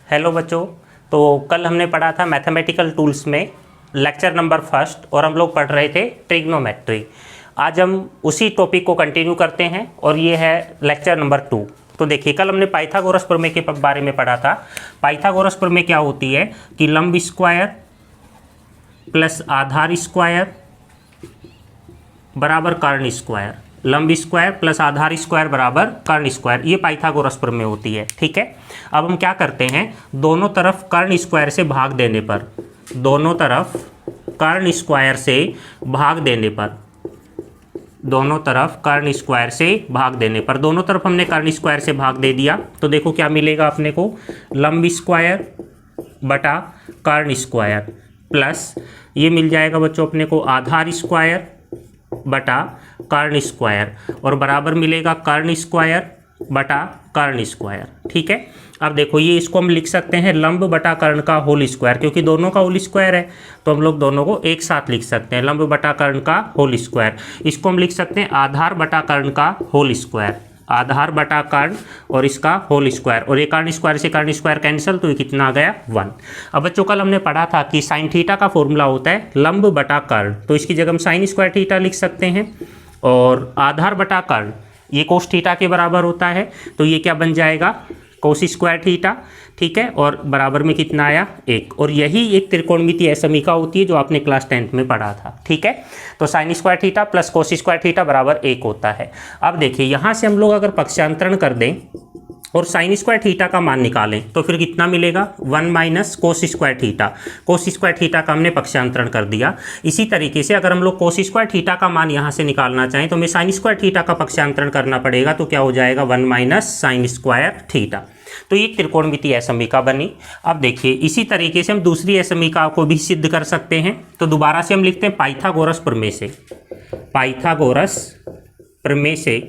Hello बच्चों। तो कल हमने पढ़ा था मैथमेटिकल टूल्स में लेक्चर नंबर फर्स्ट और हम लोग पढ़ रहे थे ट्रिग्नोमेट्री। आज हम उसी टॉपिक को कंटिन्यू करते हैं और ये है लेक्चर नंबर 2। तो देखिए, कल हमने पाइथागोरस प्रमेय के बारे में पढ़ा था। पाइथागोरस प्रमेय क्या होती है कि लंब स्क्वायर प्लस आधार स्क्वायर बराबर कर्ण स्क्वायर, लंब स्क्वायर प्लस आधार स्क्वायर बराबर कर्ण स्क्वायर, ये पाइथागोरस प्रमेय होती है। ठीक है, अब हम क्या करते हैं, दोनों तरफ कर्ण स्क्वायर से भाग देने पर, दोनों तरफ कर्ण स्क्वायर से भाग देने पर, दोनों तरफ कर्ण स्क्वायर से भाग देने पर, दोनों तरफ हमने कर्ण स्क्वायर से भाग दे दिया तो देखो क्या मिलेगा अपने को, लंब स्क्वायर बटा कर्ण स्क्वायर प्लस ये मिल जाएगा बच्चों अपने को आधार स्क्वायर बटा कर्ण स्क्वायर और बराबर मिलेगा कर्ण स्क्वायर बटा कर्ण स्क्वायर। ठीक है, अब देखो ये इसको हम लिख सकते हैं लंब बटा कर्ण का होल स्क्वायर, क्योंकि दोनों का होल स्क्वायर है तो हम लोग दोनों को एक साथ लिख सकते हैं, लंब बटा कर्ण का होल स्क्वायर। इसको हम लिख सकते हैं आधार बटा कर्ण का होल स्क्वायर, आधार बटा कर्ण और इसका होल स्क्वायर, और ये कर्ण स्क्वायर से कर्ण स्क्वायर कैंसिल तो ये कितना आ गया 1। अब बच्चों कल हमने पढ़ा था कि साइन थीटा का फॉर्मूला होता है लंब बटा कर्ण, तो इसकी जगह हम साइन स्क्वायर थीटा लिख सकते हैं, और आधार बटा कर्ण ये कोस थीटा के बराबर होता है तो ये क्या बन जाएगा कोस स्क्वायर थीटा। ठीक है, और बराबर में कितना आया 1, और यही एक त्रिकोणमितीय समीका होती है जो आपने क्लास 10th में पढ़ा था। ठीक है, तो sign square theta plus cos square theta बराबर 1 होता है। अब देखिए यहाँ से हम लोग अगर पक्षांतरण कर दें और साइन स्क्वायर थीटा का मान निकालें तो फिर कितना मिलेगा 1 माइनस कोस स्क्वायर थीटा, कोस स्क्वायर थीटा का हमने पक्षांतरण कर दिया। इसी तरीके से अगर हम लोग कोस स्क्वायर थीटा का मान यहाँ से निकालना चाहें तो हमें साइन स्क्वायर थीटा का पक्षांतरण करना पड़ेगा, तो क्या हो जाएगा 1 माइनस साइन स्क्वायर थीटा। तो ये त्रिकोणमितीय समीका बनी। अब देखिए इसी तरीके से हम दूसरी समीका को भी सिद्ध कर सकते हैं, तो दोबारा से हम लिखते हैं पाइथागोरस प्रमेय से, पाइथागोरस प्रमेय से,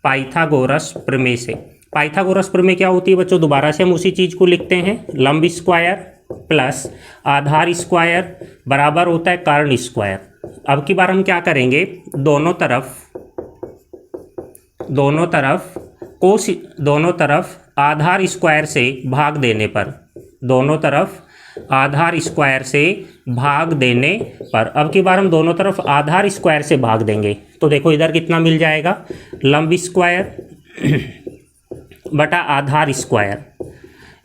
पाइथागोरस प्रमेय से। पाइथागोरस प्रमेय क्या होती है बच्चों, दोबारा से हम उसी चीज को लिखते हैं, लंब स्क्वायर प्लस आधार स्क्वायर बराबर होता है कर्ण स्क्वायर। अब की बार हम क्या करेंगे, दोनों तरफ आधार स्क्वायर से भाग देने पर, दोनों तरफ आधार स्क्वायर से भाग देने पर, अब की बार हम दोनों तरफ आधार स्क्वायर से भाग देंगे तो देखो इधर कितना मिल जाएगा, लंब स्क्वायर बटा आधार स्क्वायर,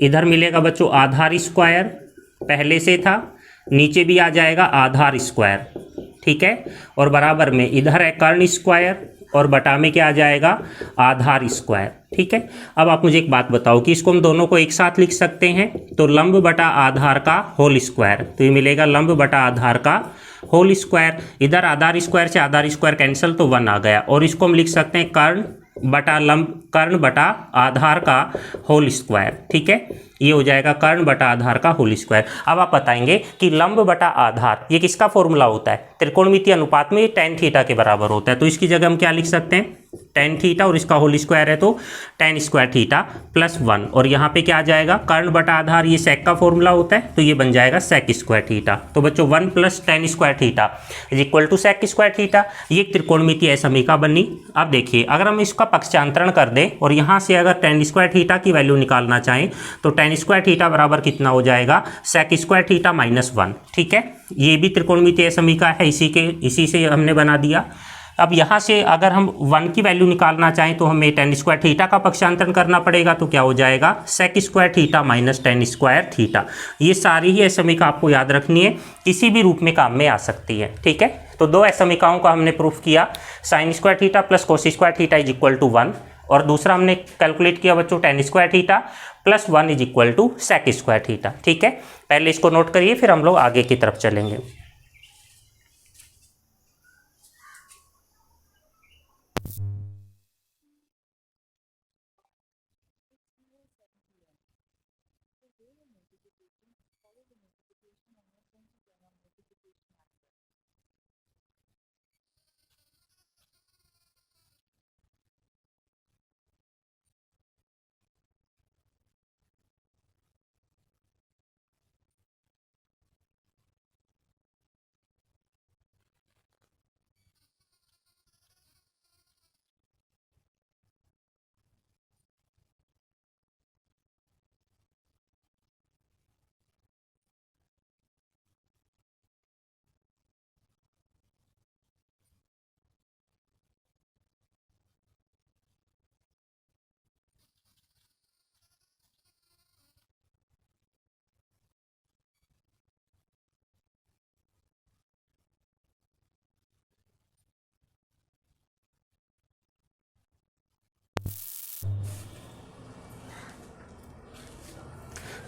इधर मिलेगा बच्चों आधार स्क्वायर पहले से था, नीचे भी आ जाएगा आधार स्क्वायर। ठीक है, और बराबर में इधर है कर्ण स्क्वायर और बटा में क्या आ जाएगा आधार स्क्वायर। ठीक है, अब आप मुझे एक बात बताओ कि इसको हम दोनों को एक साथ लिख सकते हैं, तो लंब बटा आधार का होल स्क्वायर, तो ये मिलेगा लंब बटा आधार का होल स्क्वायर, इधर आधार स्क्वायर से आधार स्क्वायर कैंसिल तो 1 आ गया, और इसको हम लिख सकते हैं कर्ण बटा आधार का होल स्क्वायर। ठीक है, ये हो जाएगा कर्ण बटा आधार का होल स्क्वायर। अब आप बताएंगे कि लंब बटा आधार ये किसका फॉर्मूला होता है, त्रिकोणमितीय अनुपात में ये tan थीटा के बराबर होता है, तो इसकी जगह हम क्या लिख सकते हैं tan थीटा, और इसका होल स्क्वायर है तो tan स्क्वायर थीटा प्लस 1, और यहाँ पे क्या आ जाएगा कर्ण बटा आधार ये सेक का फॉर्मूला होता है तो ये बन जाएगा सेक स्क्वायर थीटा। तो बच्चों 1 plus tan square theta is equal to sec square theta, ये एक त्रिकोणमितीय समीका बनी। अब देखिए अगर हम इसका पक्षांतरण कर दें और यहाँ से अगर tan स्क्वायर थीटा की वैल्यू निकालना चाहें तो tan स्क्वायर थीटा बराबर कितना हो जाएगा सेक स्क्वायर थीटा माइनस 1। ठीक है, ये भी त्रिकोणमितीय समीका है, इसी से हमने बना दिया। अब यहाँ से अगर हम 1 की वैल्यू निकालना चाहें तो हमें tan स्क्वायर थीटा का पक्षांतरण करना पड़ेगा, तो क्या हो जाएगा sec square theta minus tan square theta. ये सारी ही समीका आपको याद रखनी है, किसी भी रूप में काम में आ सकती है। ठीक है, तो 2 समीकाओं का हमने प्रूफ किया, sine square theta plus cos square theta is equal to 1, और दूसरा हमने कैलकुलेट किया बच्चों tan square theta plus 1 is equal to sec square theta. ठीक है, पहले इसको नोट करिए फिर हम लोग आगे की तरफ चलेंगे।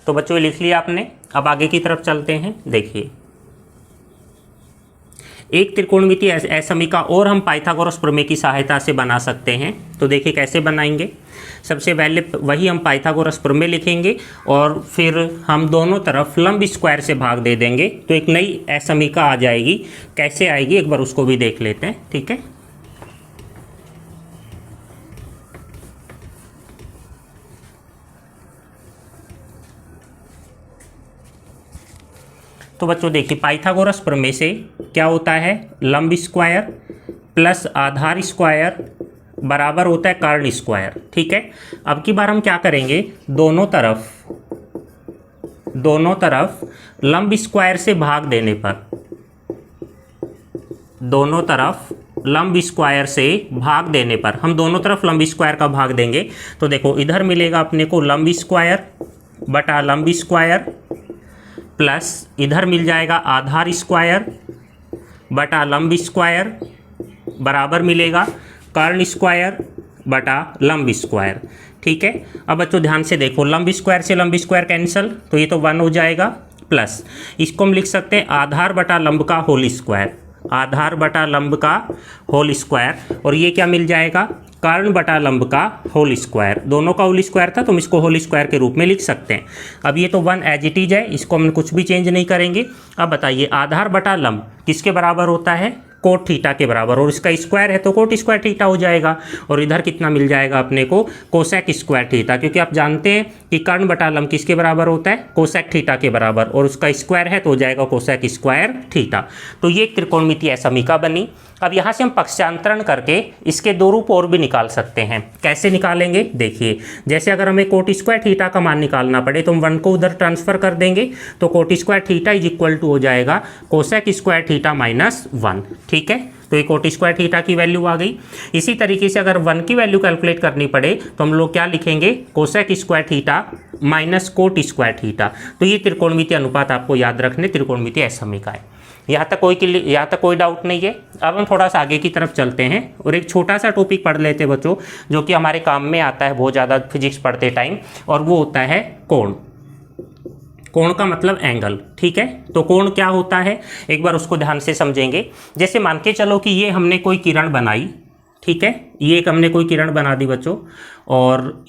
तो बच्चों लिख लिया आपने। अब आगे की तरफ चलते हैं। देखिए एक त्रिकोणमितीय असमीका और हम पाइथागोरस प्रमेय की सहायता से बना सकते हैं। तो देखिए कैसे बनाएंगे। सबसे पहले वही हम पाइथागोरस प्रमेय लिखेंगे और फिर हम दोनों तरफ लंब स्क्वायर से भाग दे देंगे तो एक नई असमीका आ जाएगी। कैसे आएगी एक बार उसको भी देख लेते हैं। ठीक है, तो बच्चों देखिए पाइथागोरस प्रमेय से क्या होता है, लंब स्क्वायर प्लस आधार स्क्वायर बराबर होता है कर्ण स्क्वायर। ठीक है, अब की बार हम क्या करेंगे, दोनों तरफ लंब स्क्वायर से भाग देने पर, दोनों तरफ लंब स्क्वायर से भाग देने पर हम दोनों तरफ लंब स्क्वायर का भाग देंगे तो देखो इधर मिलेगा अपने को लंब स्क्वायर बटा लंब स्क्वायर प्लस इधर मिल जाएगा आधार स्क्वायर बटा लंब स्क्वायर बराबर मिलेगा कर्ण स्क्वायर बटा लंब स्क्वायर। ठीक है, अब बच्चों ध्यान से देखो लंब स्क्वायर से लंब स्क्वायर कैंसिल तो ये तो 1 हो जाएगा प्लस इसको हम लिख सकते हैं आधार बटा लंब का होल स्क्वायर, आधार बटा लंब का होल स्क्वायर और ये क्या मिल जाएगा कर्ण बटा लंब का होल स्क्वायर। दोनों का होल स्क्वायर था तो हम इसको होल स्क्वायर के रूप में लिख सकते हैं। अब ये तो 1 एज इट इज है, इसको हम कुछ भी चेंज नहीं करेंगे। अब बताइए आधार बटा लंब किसके बराबर होता है, कोट थीटा के बराबर, और इसका स्क्वायर है तो कोट स्क्वायर थीटा हो जाएगा और इधर कितना मिल जाएगा अपने को कोसेक स्क्वायर थीटा, क्योंकि आप जानते हैं कि कर्ण बटा लंब किसके बराबर होता है, कोसेक थीटा के बराबर, और उसका स्क्वायर है तो हो जाएगा कोसेक स्क्वायर थीटा। तो ये एक त्रिकोणमितीय असमीका बनी। अब यहाँ से हम पक्षांतरण करके इसके दो रूप और भी निकाल सकते हैं। कैसे निकालेंगे देखिए, जैसे अगर हमें कोट स्क्वायर थीटा का मान निकालना पड़े तो हम 1 को उधर ट्रांसफर कर देंगे तो cot square theta is equal to हो जाएगा कोसेक स्क्वायर थीटा माइनस 1। ठीक है, तो ये कोट स्क्वायर थीटा की वैल्यू आ गई। इसी तरीके से अगर 1 की वैल्यू कैलकुलेट करनी पड़े तो हम लोग क्या लिखेंगे, cosec square theta minus cot square theta. तो ये त्रिकोणमितीय अनुपात आपको याद रखने, त्रिकोणमितीय असमीका है। यहाँ तक कोई डाउट नहीं है। अब हम थोड़ा सा आगे की तरफ चलते हैं और एक छोटा सा टॉपिक पढ़ लेते हैं बच्चों, जो कि हमारे काम में आता है बहुत ज़्यादा फिजिक्स पढ़ते टाइम, और वो होता है कोण। कोण का मतलब एंगल। ठीक है, तो कोण क्या होता है एक बार उसको ध्यान से समझेंगे। जैसे मान के चलो कि ये हमने कोई किरण बनाई, ठीक है, ये एक हमने कोई किरण बना दी बच्चों, और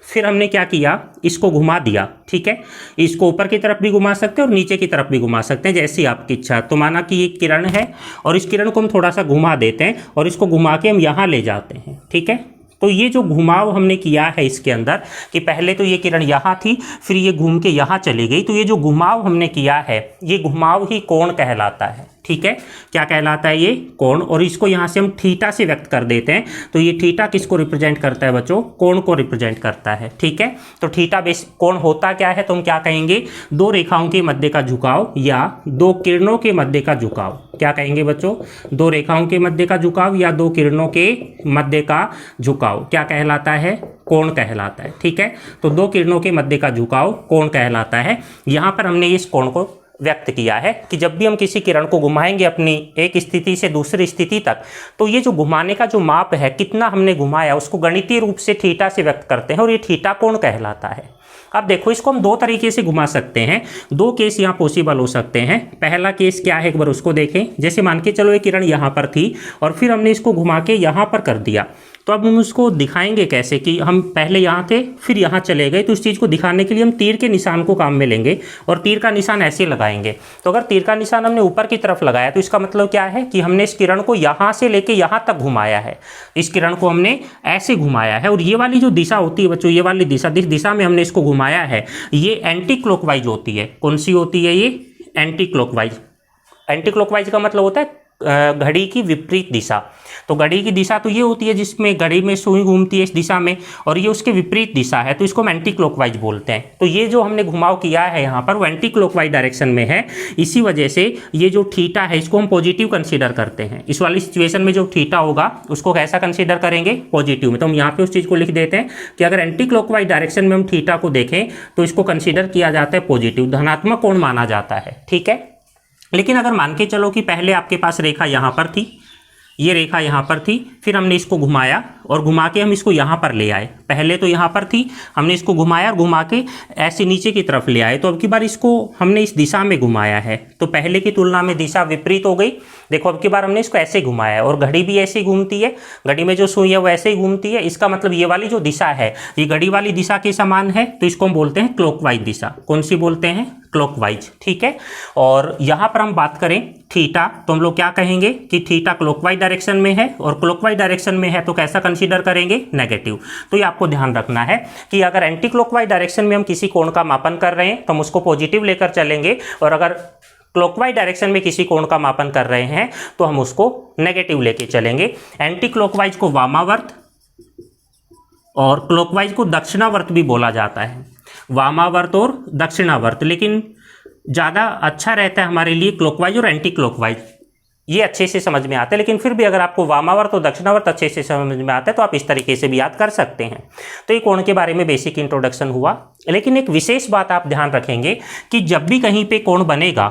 फिर हमने क्या किया, इसको घुमा दिया। ठीक है, इसको ऊपर की तरफ भी घुमा सकते हैं और नीचे की तरफ भी घुमा सकते हैं, जैसी आपकी इच्छा। तो माना कि ये किरण है और इस किरण को हम थोड़ा सा घुमा देते हैं और इसको घुमा के हम यहाँ ले जाते हैं। ठीक है, तो ये जो घुमाव हमने किया है इसके अंदर कि पहले तो ये किरण यहाँ थी फिर ये घूम के यहाँ चली गई, तो ये जो घुमाव हमने किया है ये घुमाव ही कोण कहलाता है। ठीक है, क्या कहलाता है, ये कोण। और इसको यहाँ से हम थीटा से व्यक्त कर देते हैं तो ये थीटा किसको रिप्रेजेंट करता है बच्चों, कोण को रिप्रेजेंट करता है। ठीक है, तो थीटा बेस कोण होता क्या है, तो हम क्या कहेंगे, दो रेखाओं के मध्य का झुकाव या दो किरणों के मध्य का झुकाव। क्या कहेंगे बच्चों, दो रेखाओं के मध्य का झुकाव या दो किरणों के मध्य का झुकाव क्या कहलाता है, कोण कहलाता है। ठीक है, तो दो किरणों के मध्य का झुकाव कोण कहलाता है। यहाँ पर हमने इस कोण को व्यक्त किया है कि जब भी हम किसी किरण को घुमाएंगे अपनी एक स्थिति से दूसरी स्थिति तक, तो ये जो घुमाने का जो माप है, कितना हमने घुमाया, उसको गणितीय रूप से थीटा से व्यक्त करते हैं और ये थीटा कोण कहलाता है। अब देखो इसको हम दो तरीके से घुमा सकते हैं, दो केस यहाँ पॉसिबल हो सकते हैं। पहला केस क्या है एक बार उसको देखें। जैसे मान के चलो ये किरण यहाँ पर थी और फिर हमने इसको घुमा के यहाँ पर कर दिया, तो अब हम उसको दिखाएंगे कैसे कि हम पहले यहाँ थे फिर यहाँ चले गए। तो इस चीज़ को दिखाने के लिए हम तीर के निशान को काम में लेंगे और तीर का निशान ऐसे लगाएंगे। तो अगर तीर का निशान हमने ऊपर की तरफ लगाया तो इसका मतलब क्या है कि हमने इस किरण को यहाँ से लेके यहाँ तक घुमाया है, इस किरण को हमने ऐसे घुमाया है। और ये वाली जो दिशा होती है बच्चों, ये वाली दिशा, जिस दिशा में हमने इसको घुमाया है ये एंटी क्लॉकवाइज होती है। कौन सी होती है, ये एंटी क्लॉकवाइज। एंटी क्लॉकवाइज का मतलब होता है घड़ी की विपरीत दिशा। तो घड़ी की दिशा तो ये होती है जिसमें घड़ी में सुई घूमती है इस दिशा में, और ये उसके विपरीत दिशा है तो इसको हम एंटी क्लॉकवाइज बोलते हैं। तो ये जो हमने घुमाव किया है यहाँ पर वो एंटी क्लॉकवाइज डायरेक्शन में है। इसी वजह से ये जो थीटा है इसको हम पॉजिटिव कंसीडर करते हैं। इस वाली सिचुएशन में जो थीटा होगा उसको कैसा कंसीडर करेंगे, पॉजिटिव में। तो हम यहाँ पे उस चीज़ को लिख देते हैं कि अगर एंटी क्लॉकवाइज डायरेक्शन में हम थीटा को देखें तो इसको कंसीडर किया जाता है पॉजिटिव, धनात्मक कोण माना जाता है। ठीक है, लेकिन अगर मान के चलो कि पहले आपके पास रेखा यहाँ पर थी, ये रेखा यहाँ पर थी, फिर हमने इसको घुमाया और घुमा के हम इसको यहाँ पर ले आए। पहले तो यहाँ पर थी, हमने इसको घुमाया और घुमा के ऐसे नीचे की तरफ ले आए। तो अब की बार इसको हमने इस दिशा में घुमाया है, तो पहले की तुलना में दिशा विपरीत हो गई। देखो अब की बार हमने इसको ऐसे घुमाया है और घड़ी भी ऐसे ही घूमती है, घड़ी में जो सुई है वो ऐसे ही घूमती है। इसका मतलब ये वाली जो दिशा है ये घड़ी वाली दिशा के समान है, तो इसको हम बोलते हैं क्लॉकवाइज दिशा। कौन सी बोलते हैं? क्लॉकवाइज। ठीक है। और यहाँ पर हम बात करें थीटा, तो हम लोग क्या कहेंगे कि थीटा क्लॉकवाइज डायरेक्शन में है, और क्लॉकवाइज डायरेक्शन में है तो कैसा कंसीडर करेंगे? नेगेटिव। तो ये आपको ध्यान रखना है कि अगर एंटी क्लॉकवाइज डायरेक्शन में हम किसी कोण का मापन कर रहे हैं तो हम उसको पॉजिटिव लेकर चलेंगे, और अगर क्लॉकवाइज डायरेक्शन में किसी कोण का मापन कर रहे हैं तो हम उसको नेगेटिव लेके चलेंगे। एंटी क्लॉकवाइज को वामावर्त और क्लॉकवाइज को दक्षिणावर्त भी बोला जाता है, वामावर्त और दक्षिणावर्त। लेकिन ज़्यादा अच्छा रहता है हमारे लिए क्लॉकवाइज और एंटी क्लॉकवाइज, ये अच्छे से समझ में आता है। लेकिन फिर भी अगर आपको वामावर्त और दक्षिणावर्त अच्छे से समझ में आता है तो आप इस तरीके से भी याद कर सकते हैं। तो ये कोण के बारे में बेसिक इंट्रोडक्शन हुआ। लेकिन एक विशेष बात आप ध्यान रखेंगे कि जब भी कहीं पे कोण बनेगा,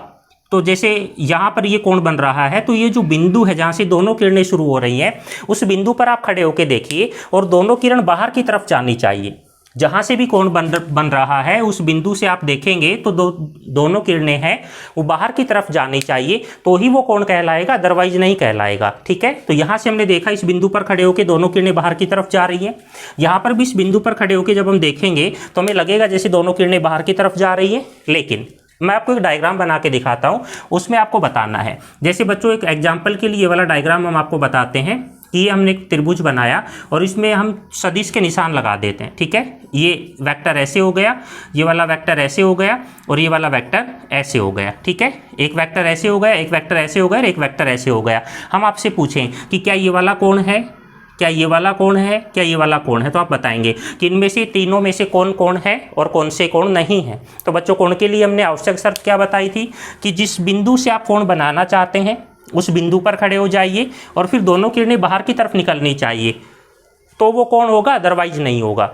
तो जैसे यहाँ पर ये कोण बन रहा है, तो ये जो बिंदु है जहाँ से दोनों किरणें शुरू हो रही हैं, उस बिंदु पर आप खड़े होकर देखिए और दोनों किरण बाहर की तरफ जानी चाहिए। जहाँ से भी कोण बन रहा है उस बिंदु से आप देखेंगे तो दोनों किरणें हैं वो बाहर की तरफ जानी चाहिए, तो ही वो कोण कहलाएगा, अदरवाइज नहीं कहलाएगा। ठीक है। तो यहाँ से हमने देखा इस बिंदु पर खड़े होकर दोनों किरणें बाहर की तरफ जा रही हैं। यहाँ पर भी इस बिंदु पर खड़े होकर जब हम देखेंगे तो हमें लगेगा जैसे दोनों किरणें बाहर की तरफ जा रही हैं। लेकिन मैं आपको एक डायग्राम बना के दिखाता हूँ, उसमें आपको बताना है। जैसे बच्चों एक एग्जाम्पल के लिए ये वाला डायग्राम हम आपको बताते हैं कि ये हमने एक त्रिभुज बनाया और इसमें हम सदिश के निशान लगा देते हैं। ठीक है। ये वेक्टर ऐसे हो गया, ये वाला वेक्टर ऐसे हो गया और ये वाला वेक्टर ऐसे हो गया। ठीक है। एक वेक्टर ऐसे हो गया, एक वेक्टर ऐसे हो गया और एक वेक्टर ऐसे हो गया। हम आपसे पूछें कि क्या ये वाला कोण है, क्या ये वाला कोण है, क्या ये वाला कोण है, तो आप बताएंगे कि इनमें से तीनों में से कौन कोण है और कौन से कोण नहीं है। तो बच्चों कोण के लिए हमने आवश्यक शर्त क्या बताई थी कि जिस बिंदु से आप कोण बनाना चाहते हैं उस बिंदु पर खड़े हो जाइए और फिर दोनों किरणें बाहर की तरफ निकलनी चाहिए, तो वो कोण होगा, अदरवाइज नहीं होगा।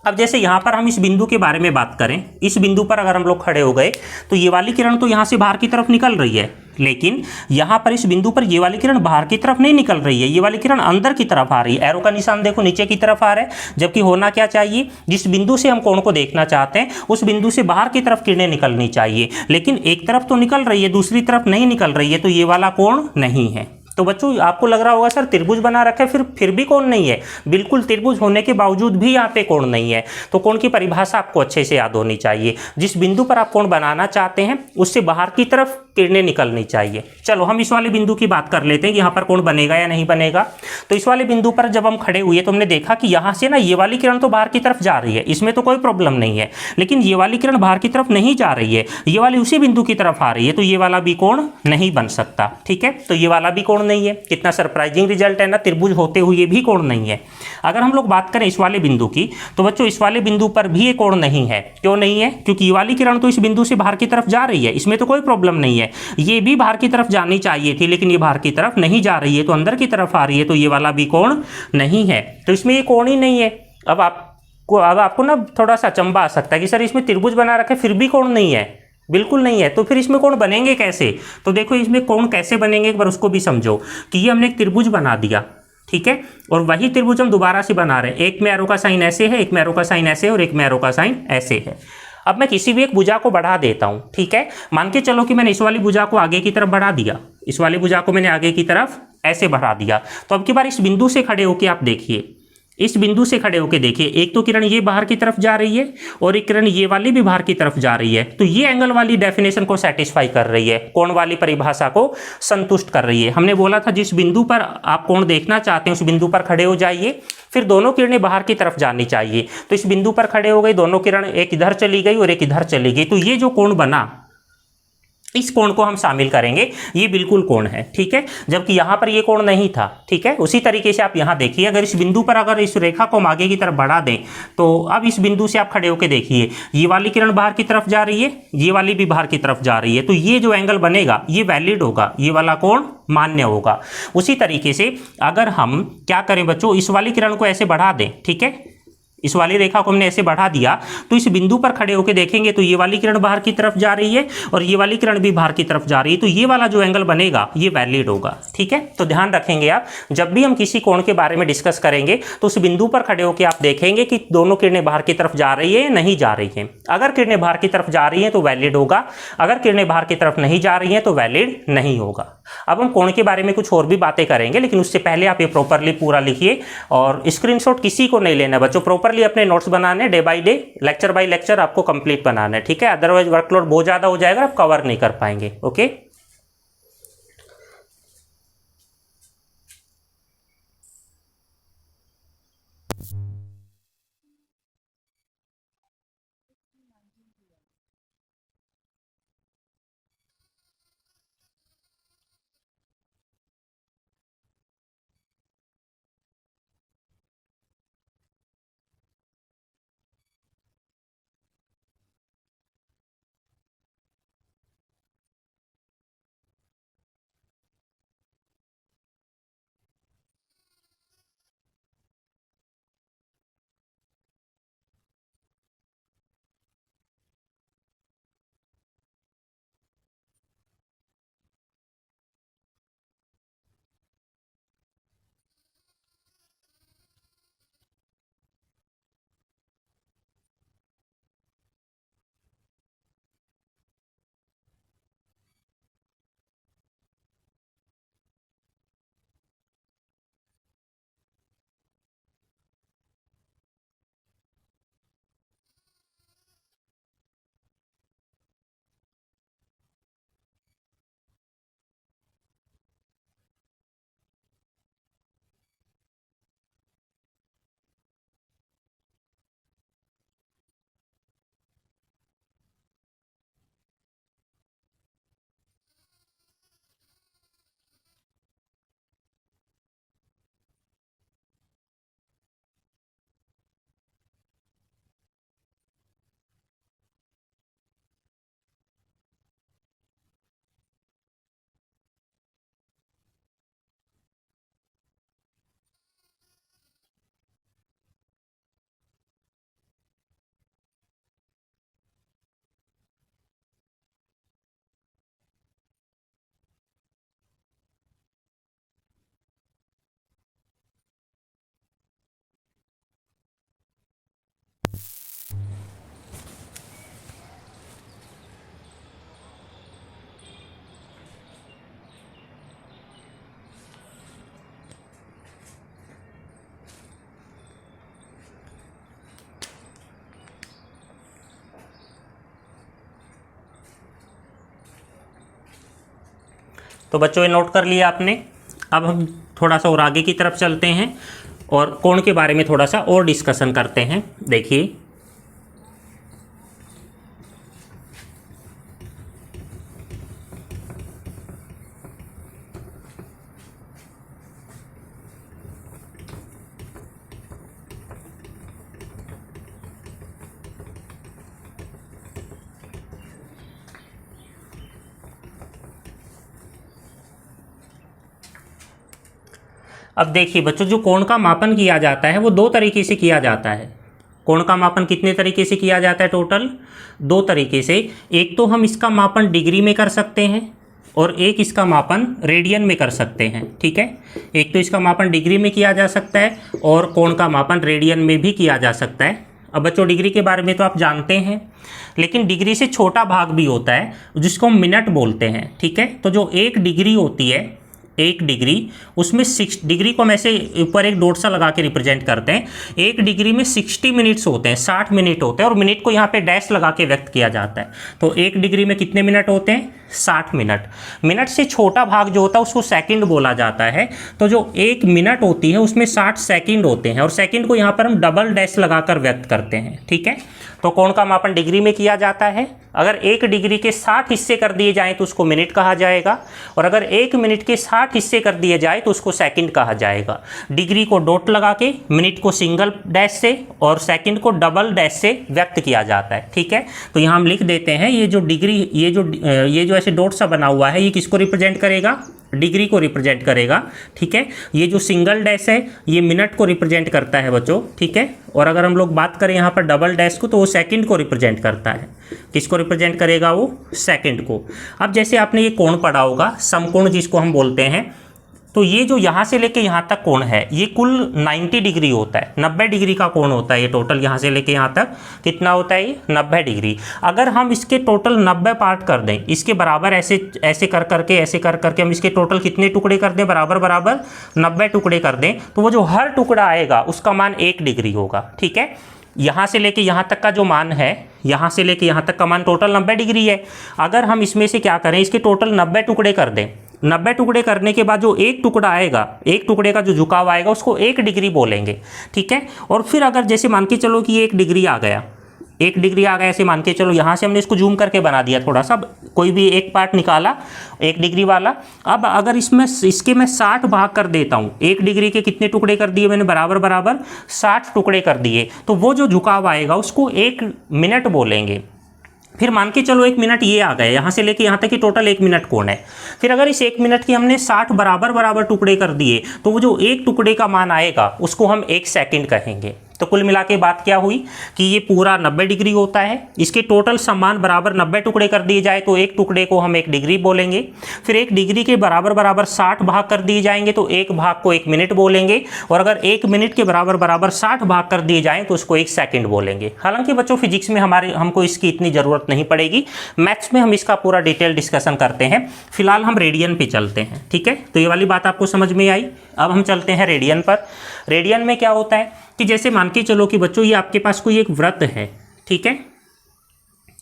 अब जैसे यहाँ पर हम इस बिंदु के बारे में बात करें, इस बिंदु पर अगर हम लोग खड़े हो गए तो ये वाली किरण तो यहाँ से बाहर की तरफ निकल रही है, लेकिन यहाँ पर इस बिंदु पर ये वाली किरण बाहर की तरफ नहीं निकल रही है, ये वाली किरण अंदर की तरफ आ रही है। एरो का निशान देखो नीचे की तरफ आ रहा है, जबकि होना क्या चाहिए, जिस बिंदु से हम कोण को देखना चाहते हैं उस बिंदु से बाहर की तरफ किरणें निकलनी चाहिए, लेकिन एक तरफ तो निकल रही है दूसरी तरफ नहीं निकल रही है, तो ये वाला कोण नहीं है। तो बच्चों आपको लग रहा होगा सर त्रिभुज बना रखा है फिर भी कोण नहीं है। बिल्कुल त्रिभुज होने के बावजूद भी यहाँ पे कोण नहीं है। तो कोण की परिभाषा आपको अच्छे से याद होनी चाहिए। जिस बिंदु पर आप कोण बनाना चाहते हैं उससे बाहर की तरफ किरणें निकलनी चाहिए। चलो हम इस वाले बिंदु की बात कर लेते हैं कि यहाँ पर कोण बनेगा या नहीं बनेगा। तो इस वाले बिंदु पर जब हम खड़े हुए तो हमने देखा कि यहाँ से ना ये वाली किरण तो बाहर की तरफ जा रही है, इसमें तो कोई प्रॉब्लम नहीं है, लेकिन ये वाली किरण बाहर की तरफ नहीं जा रही है, ये वाली उसी बिंदु की तरफ आ रही है, तो ये वाला भी कोण नहीं बन सकता। ठीक है। तो ये वाला भी कोण नहीं है। कितना सरप्राइजिंग रिजल्ट है ना, त्रिभुज होते हुए भी कोण नहीं है। अगर हम लोग बात करें इस वाले बिंदु की, तो बच्चों इस वाले बिंदु पर भी ये कोण नहीं है। क्यों नहीं है? क्योंकि ये वाली किरण तो इस बिंदु से बाहर की तरफ जा रही है, इसमें तो कोई प्रॉब्लम नहीं है। ये भी बाहर की तरफ जानी चाहिए थी, लेकिन ये बाहर की तरफ नहीं जा रही है, तो अंदर की तरफ आ रही है, तो ये वाला भी कोण नहीं है। तो इसमें ये कोण ही नहीं है। अब आपको ना थोड़ा सा अचंभा आ सकता है कि सर इसमें त्रिभुज बना रखा है फिर भी कोण नहीं है। बिल्कुल नहीं है। तो फिर इसमें कोण बनेंगे कैसे? तो देखो इसमें कोण कैसे बनेंगे एक बार उसको भी समझो कि ये हमने एक त्रिभुज बना दिया, ठीक है, और वही त्रिभुज हम दोबारा से बना रहे हैं। एक में एरो का साइन ऐसे है, एक में एरो का साइन ऐसे है और एक में एरो का साइन ऐसे है। अब मैं किसी भी एक भुजा को बढ़ा देता हूं, ठीक है। मान के चलो कि मैंने इस वाली भुजा को आगे की तरफ बढ़ा दिया, इस वाली भुजा को मैंने आगे की तरफ ऐसे बढ़ा दिया। तो अब की बार इस बिंदु से खड़े होकर आप देखिए, इस बिंदु से खड़े होकर देखिए, एक तो किरण ये बाहर की तरफ जा रही है और एक किरण ये वाली भी बाहर की तरफ जा रही है। तो ये एंगल वाली डेफिनेशन को सेटिस्फाई कर रही है, कोण वाली परिभाषा को संतुष्ट कर रही है। हमने बोला था जिस बिंदु पर आप कोण देखना चाहते हैं उस बिंदु पर खड़े हो जाइए, फिर दोनों किरणें बाहर की तरफ जानी चाहिए। तो इस बिंदु पर खड़े हो गए, दोनों किरण एक इधर चली गई और एक इधर चली गई, तो ये जो कोण बना इस कोण को हम शामिल करेंगे, ये बिल्कुल कोण है, ठीक है, जबकि यहाँ पर ये कोण नहीं था, ठीक है। उसी तरीके से आप यहाँ देखिए, अगर इस बिंदु पर अगर इस रेखा को हम आगे की तरफ बढ़ा दें, तो अब इस बिंदु से आप खड़े होकर देखिए, ये वाली किरण बाहर की तरफ जा रही है, ये वाली भी बाहर की तरफ जा रही है, तो ये जो एंगल बनेगा ये वैलिड होगा, ये वाला कोण मान्य होगा। उसी तरीके से अगर हम क्या करें बच्चों, इस वाली किरण को ऐसे बढ़ा दें, ठीक है, इस वाली रेखा को हमने ऐसे बढ़ा दिया तो इस बिंदु पर खड़े होकर देखेंगे तो ये वाली किरण बाहर की तरफ जा रही है और ये वाली किरण भी बाहर की तरफ जा रही है, तो ये वाला जो एंगल बनेगा ये वैलिड होगा। ठीक है, तो ध्यान रखेंगे आप जब भी हम किसी कोण के बारे में डिस्कस करेंगे तो उस बिंदु पर खड़े होकर आप देखेंगे कि दोनों किरणें बाहर की तरफ जा रही है या नहीं जा रही है। अगर किरणें बाहर की तरफ जा रही हैं तो वैलिड होगा, अगर किरणें बाहर की तरफ नहीं जा रही हैं तो वैलिड नहीं होगा। अब हम कोण के बारे में कुछ और भी बातें करेंगे, लेकिन उससे पहले आप ये प्रॉपरली पूरा लिखिए और स्क्रीनशॉट किसी को नहीं लेना बच्चों, प्रॉपरली अपने नोट्स बनाने day by day, lecture by lecture आपको कंप्लीट बनाना है। ठीक है, अदरवाइज वर्कलोड बहुत ज्यादा हो जाएगा, आप कवर नहीं कर पाएंगे। ओके, तो बच्चों ये नोट कर लिया आपने। अब हम थोड़ा सा और आगे की तरफ चलते हैं और कोण के बारे में थोड़ा सा और डिस्कशन करते हैं। देखिए, अब देखिए बच्चों, जो कोण का मापन किया जाता है वो दो तरीके से किया जाता है। कोण का मापन कितने तरीके से किया जाता है? टोटल दो तरीके से। एक तो हम इसका मापन डिग्री में कर सकते हैं और एक इसका मापन रेडियन में कर सकते हैं। ठीक है, एक तो इसका मापन डिग्री में किया जा सकता है और कोण का मापन रेडियन में भी किया जा सकता है। अब बच्चों डिग्री के बारे में तो आप जानते हैं, लेकिन डिग्री से छोटा भाग भी होता है जिसको हम मिनट बोलते हैं। ठीक है, तो जो एक डिग्री होती है, एक डिग्री, उसमें 6 डिग्री को हम ऐसे ऊपर एक डॉट सा लगा के रिप्रेजेंट करते हैं। एक डिग्री में 60 मिनट्स होते हैं, 60 मिनट होते हैं और मिनट को यहाँ पे डैश लगा के व्यक्त किया जाता है। तो एक डिग्री में कितने मिनट होते हैं? 60 मिनट। मिनट से छोटा भाग जो होता है उसको सेकंड बोला जाता है। तो जो एक मिनट होती है उसमें 60 सेकंड होते हैं और सेकंड को यहाँ पर हम डबल डैश लगाकर व्यक्त करते हैं। ठीक है, तो कोण का मापन डिग्री में किया जाता है। अगर एक डिग्री के 60 हिस्से कर दिए जाएं तो उसको मिनट कहा जाएगा और अगर एक मिनट के 60 हिस्से कर दिए जाए तो उसको सेकंड कहा जाएगा। डिग्री को डॉट लगा के, मिनट को सिंगल डैश से और सेकंड को डबल डैश से व्यक्त किया जाता है। ठीक है, तो यहाँ हम लिख देते हैं ये जो डिग्री, ये जो ऐसे डॉट सा बना हुआ है, ये किसको रिप्रेजेंट करेगा? डिग्री को रिप्रेजेंट करेगा, ठीक है। ये जो सिंगल डैश है ये मिनट को रिप्रेजेंट करता है बच्चों, ठीक है। और अगर हम लोग बात करें यहाँ पर डबल डैश को, तो वो सेकंड को रिप्रेजेंट करता है। किसको रिप्रेजेंट करेगा? वो सेकंड को। अब जैसे आपने ये कोण पढ़ा होगा, समकोण जिसको हम बोलते हैं, तो ये जो यहाँ से लेके यहाँ तक कोण है ये कुल 90 डिग्री होता है, 90 डिग्री का कोण होता है ये टोटल। यहाँ से लेके यहाँ तक कितना होता है? ये 90 डिग्री। अगर हम इसके टोटल 90 पार्ट कर दें, इसके बराबर ऐसे ऐसे कर करके हम इसके टोटल कितने टुकड़े कर दें? बराबर बराबर 90 टुकड़े कर दें, तो वो जो हर टुकड़ा आएगा उसका मान 1 डिग्री होगा, ठीक है। यहाँ से लेके यहाँ तक का जो मान है, यहाँ से लेके यहाँ तक का मान टोटल 90 डिग्री है। अगर हम इसमें से क्या करें, इसके टोटल 90 टुकड़े कर दें, 90 टुकड़े करने के बाद जो एक टुकड़ा आएगा, एक टुकड़े का जो झुकाव आएगा उसको 1 डिग्री बोलेंगे, ठीक है। और फिर अगर जैसे मान के चलो कि 1 डिग्री आ गया, 1 डिग्री आ गया ऐसे मान के चलो, यहाँ से हमने इसको जूम करके बना दिया थोड़ा सा, कोई भी एक पार्ट निकाला 1 डिग्री वाला। अब अगर इसके मैं 60 भाग कर देता हूँ, 1 डिग्री के कितने टुकड़े कर दिए मैंने? बराबर बराबर 60 टुकड़े कर दिए, तो वो जो झुकाव आएगा उसको 1 मिनट बोलेंगे। फिर मान के चलो 1 मिनट ये आ गए, यहाँ से लेके यहाँ तक की टोटल 1 मिनट कोण है। फिर अगर इस 1 मिनट की हमने 60 बराबर बराबर टुकड़े कर दिए, तो वो जो एक टुकड़े का मान आएगा उसको हम 1 सेकंड कहेंगे। तो कुल मिला के बात क्या हुई कि ये पूरा 90 डिग्री होता है, इसके टोटल समान बराबर 90 टुकड़े कर दिए जाए तो एक टुकड़े को हम 1 डिग्री बोलेंगे। फिर 1 डिग्री के बराबर बराबर 60 भाग कर दिए जाएंगे तो एक भाग को 1 मिनट बोलेंगे, और अगर 1 मिनट के बराबर बराबर 60 भाग कर दिए जाएं तो उसको 1 सेकंड बोलेंगे। हालांकि बच्चों फिजिक्स में हमको इसकी इतनी ज़रूरत नहीं पड़ेगी, मैथ्स में हम इसका पूरा डिटेल डिस्कशन करते हैं। फिलहाल हम रेडियन पे चलते हैं, ठीक है। तो ये वाली बात आपको समझ में आई। अब हम चलते हैं रेडियन पर। रेडियन में क्या होता है कि जैसे मान के चलो कि बच्चों ये आपके पास कोई एक वृत्त है, ठीक है।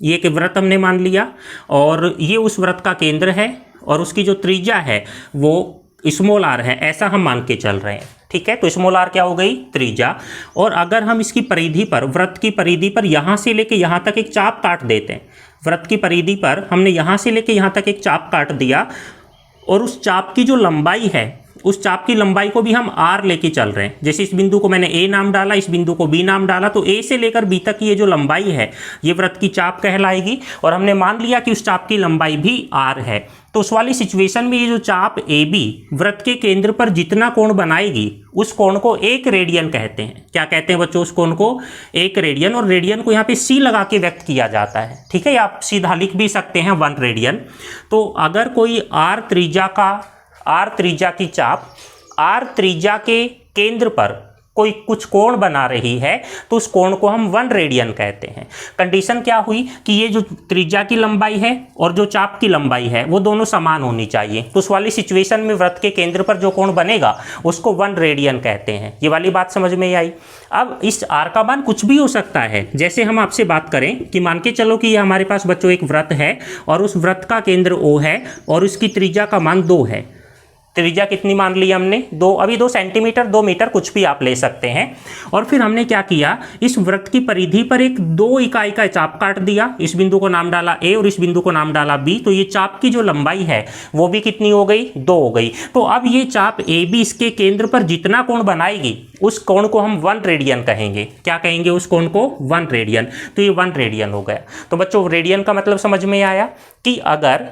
ये एक वृत्त हमने मान लिया और ये उस वृत्त का केंद्र है और उसकी जो त्रिज्या है वो स्मॉल आर है, ऐसा हम मान के चल रहे हैं, ठीक है। तो स्मॉल आर क्या हो गई? त्रिज्या। और अगर हम इसकी परिधि पर, वृत्त की परिधि पर यहाँ से लेके यहाँ तक एक चाप काट देते हैं, वृत्त की परिधि पर हमने यहाँ से लेके यहाँ तक एक चाप काट दिया, और उस चाप की जो लंबाई है, उस चाप की लंबाई को भी हम r लेके चल रहे हैं। जैसे इस बिंदु को मैंने a नाम डाला, इस बिंदु को b नाम डाला, तो a से लेकर b तक ये जो लंबाई है ये वृत्त की चाप कहलाएगी। और हमने मान लिया कि उस चाप की लंबाई भी r है। तो उस वाली सिचुएशन में ये जो चाप AB वृत्त के केंद्र पर जितना कोण बनाएगी उस कोण को 1 रेडियन कहते हैं। क्या कहते हैं बच्चों? उस कोण को 1 रेडियन। और रेडियन को यहाँ पे c लगा के व्यक्त किया जाता है, ठीक है। आप सीधा लिख भी सकते हैं 1 रेडियन। तो अगर कोई r त्रिज्या की चाप r त्रिज्या के केंद्र पर कोई कुछ कोण बना रही है तो उस कोण को हम 1 रेडियन कहते हैं। कंडीशन क्या हुई कि ये जो त्रिज्या की लंबाई है और जो चाप की लंबाई है वो दोनों समान होनी चाहिए। तो उस वाली सिचुएशन में वृत्त के केंद्र पर जो कोण बनेगा उसको 1 रेडियन कहते हैं। ये वाली बात समझ में आई। अब इस r का मान कुछ भी हो सकता है। जैसे हम आपसे बात करें कि मान के चलो कि ये हमारे पास बच्चों एक वृत्त है और उस वृत्त का केंद्र O है और उसकी त्रिज्या का मान 2 है। त्रिज्या कितनी मान ली हमने? 2। अभी 2 सेंटीमीटर 2 मीटर कुछ भी आप ले सकते हैं। और फिर हमने क्या किया, इस वृत्त की परिधि पर एक 2 इकाई का चाप काट दिया। इस बिंदु को नाम डाला A और इस बिंदु को नाम डाला B। तो ये चाप की जो लंबाई है वो भी कितनी हो गई? 2 हो गई। तो अब ये चाप AB इसके केंद्र पर जितना कोण बनाएगी उस कोण को हम 1 रेडियन कहेंगे। क्या कहेंगे? उस कोण को 1 रेडियन। तो ये 1 रेडियन हो गया। तो बच्चों रेडियन का मतलब समझ में आया कि अगर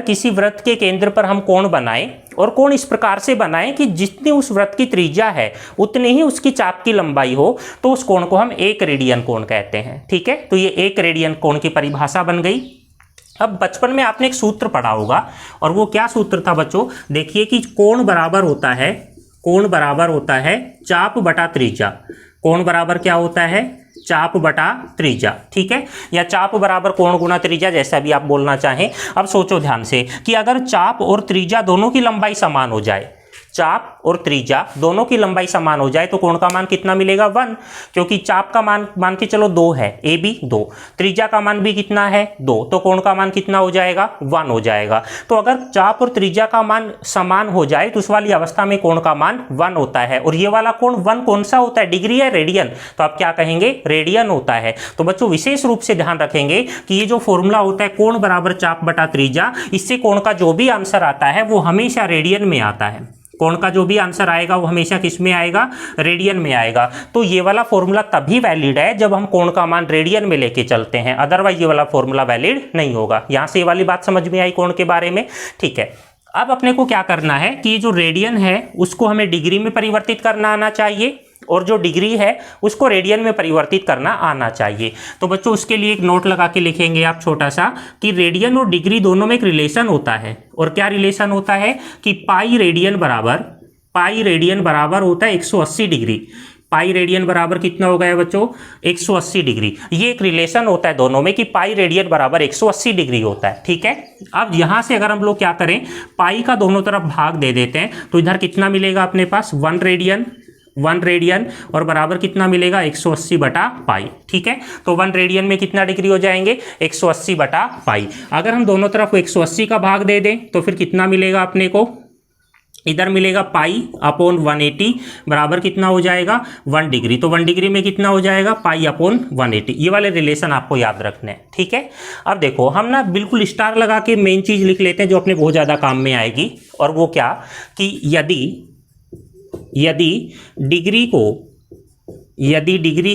किसी वृत्त के केंद्र पर हम कोण बनाएं और कोण इस प्रकार से बनाएं कि जितनी उस वृत्त की त्रिज्या है उतनी ही उसकी चाप की लंबाई हो, तो उस कोण को हम 1 रेडियन कोण कहते हैं, ठीक है। तो ये 1 रेडियन कोण की परिभाषा बन गई। अब बचपन में आपने एक सूत्र पढ़ा होगा, और वो क्या सूत्र था बच्चों? देखिए कि कोण बराबर होता है चाप बटा त्रिज्या। कोण बराबर क्या होता है? चाप बटा त्रिज्या, ठीक है। या चाप बराबर कोण गुना त्रिज्या, जैसा भी आप बोलना चाहें। अब सोचो ध्यान से कि अगर चाप और त्रिज्या दोनों की लंबाई समान हो जाए, चाप और त्रिज्या दोनों की लंबाई समान हो जाए तो कोण का मान कितना मिलेगा? 1। क्योंकि चाप का मान के चलो 2 है, AB 2, त्रिज्या का मान भी कितना है? 2, तो कोण का मान कितना हो जाएगा? 1 हो जाएगा। तो अगर चाप और त्रिज्या का मान समान हो जाए तो उस वाली अवस्था में कोण का मान 1 होता है। और ये वाला कोण 1 कौन सा होता है? डिग्री या रेडियन? तो आप क्या कहेंगे? रेडियन होता है। तो बच्चों विशेष रूप से ध्यान रखेंगे कि ये जो फॉर्मूला होता है कोण बराबर चाप बटा त्रिज्या, इससे कोण का जो भी आंसर आता है वो हमेशा रेडियन में आता है। कोण का जो भी आंसर आएगा वो हमेशा किस में आएगा, रेडियन में आएगा। तो ये वाला फॉर्मूला तभी वैलिड है जब हम कोण का मान रेडियन में लेके चलते हैं, अदरवाइज ये वाला फॉर्मूला वैलिड नहीं होगा। यहां से ये वाली बात समझ में आई कोण के बारे में, ठीक है। अब अपने को क्या करना है कि जो रेडियन है उसको हमें डिग्री में परिवर्तित करना आना चाहिए और जो डिग्री है उसको रेडियन में परिवर्तित करना आना चाहिए। तो बच्चों उसके लिए एक नोट लगा के लिखेंगे आप छोटा सा कि रेडियन और डिग्री दोनों में एक रिलेशन होता है। और क्या रिलेशन होता है कि पाई रेडियन बराबर होता है 180 डिग्री। पाई रेडियन बराबर कितना हो गया बच्चों, 180 डिग्री। ये एक रिलेशन होता है दोनों में कि पाई रेडियन बराबर 180 डिग्री होता है, ठीक है। अब यहां से अगर हम लोग क्या करें, पाई का दोनों तरफ भाग दे देते हैं तो इधर कितना मिलेगा अपने पास, 1 रेडियन और बराबर कितना मिलेगा 180 बटा पाई, ठीक है। तो 1 रेडियन में कितना डिग्री हो जाएंगे, 180 बटा पाई। अगर हम दोनों तरफ 180 का भाग दे दें तो फिर कितना मिलेगा अपने को, इधर मिलेगा पाई अपॉन 180 बराबर कितना हो जाएगा 1 डिग्री। तो 1 डिग्री में कितना हो जाएगा, पाई अपॉन 180। ये वाले रिलेशन आपको याद रखने हैं, ठीक है। अब देखो हम ना बिल्कुल स्टार लगा के मेन चीज लिख लेते हैं जो अपने बहुत ज़्यादा काम में आएगी। और वो क्या कि यदि डिग्री